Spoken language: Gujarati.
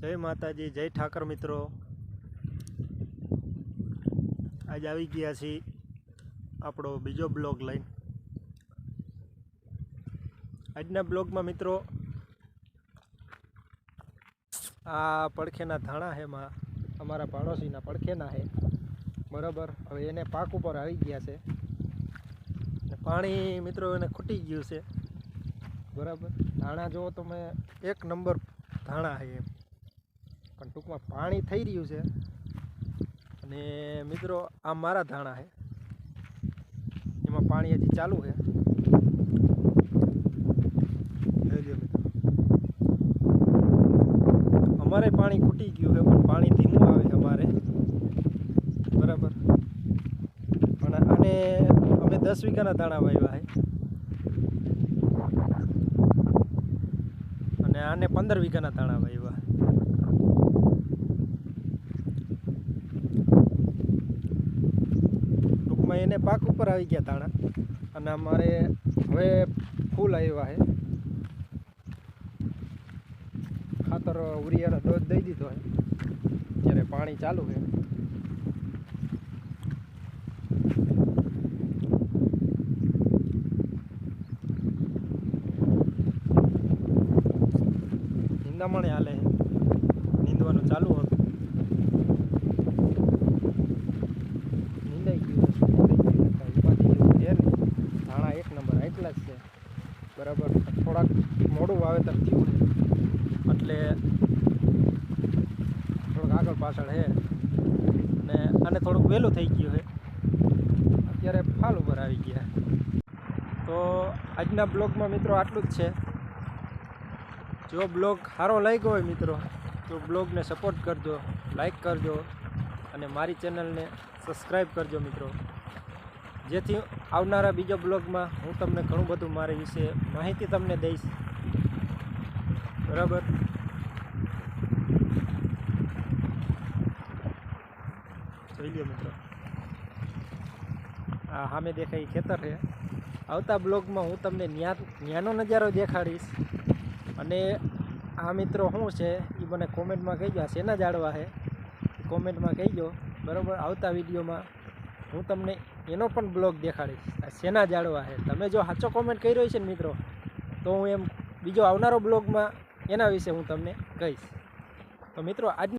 जय माताजी, जय ठाकर मित्रों। आज આવી ગયા છીએ આપણો બીજો બ્લોગ લઈને। આજના બ્લોગમાં મિત્રો આ પડખેના ધાણા છે માં અમારા પાડોશીના પડખેના છે બરાબર। હવે એને પાક ઉપર આવી ગયા છે, પાણી મિત્રો એને ખૂટી ગયું છે બરાબર। ધાણા જો તમે એક નંબર ધાણા છે એમ, પણ ટૂંકમાં પાણી થઈ રહ્યું છે। અને મિત્રો આ મારા ધાણા છે, એમાં પાણી હજી ચાલુ છે। અમારે પાણી ખૂટી ગયું છે, પણ પાણી ધીમું આવે છે અમારે બરાબર। પણ આને અમે 10 વીઘાના ધાણા વાવ્યા છે અને આને 15 વીઘાના ધાણા વાવ્યા। ટૂંકમાં એને પાક ઉપર આવી ગયા ધાણા, અને અમારે હવે ફૂલ આવ્યા છે। ખાતર ઉરિયાનો ડોઝ દઈ દીધો છે, ત્યારે પાણી ચાલુ છે। નિંદામણે હાલે છે, નીંદવાનું ચાલુ હતું, નીંદાઈ ગયું ઉપાધિ જેવું છે ને। ધાણા એક નંબર એટલા જ છે બરાબર। થોડાક મોડું વાવેતર થયું છે એટલે થોડુંક આગળ પાછળ છે, ને આને થોડુંક વહેલું થઈ ગયું છે, અત્યારે ફાલ ઉપર આવી ગયા। તો આજના બ્લોગમાં મિત્રો આટલું જ છે। જો બ્લોગ સારો લાગ્યો હોય મિત્રો તો બ્લોગને સપોર્ટ કરજો, લાઈક કરજો અને મારી ચેનલને સબસ્ક્રાઈબ કરજો મિત્રો, જેથી આવનારા બીજા બ્લોગમાં હું તમને ઘણું બધું મારી વિશે માહિતી તમને દઈશ બરાબર। જોઈ લો મિત્રો, આ સામે દેખાય ખેતર છે। આવતા બ્લોગમાં હું તમને ન્યાનો નજારો દેખાડીશ। અને આ મિત્રો શું છે એ મને કોમેન્ટમાં કહેજો, આ શેના ઝાડવા છે કોમેન્ટમાં કહેજો બરાબર। આવતા વિડીયોમાં હું તમને એનો પણ બ્લોગ દેખાડીશ, આ શેના ઝાડવા છે। તમે જો સાચો કોમેન્ટ કર્યો છે ને મિત્રો, તો હું એમ બીજો આવનારો બ્લોગમાં એના વિશે હું તમને કહીશ। તો મિત્રો આજ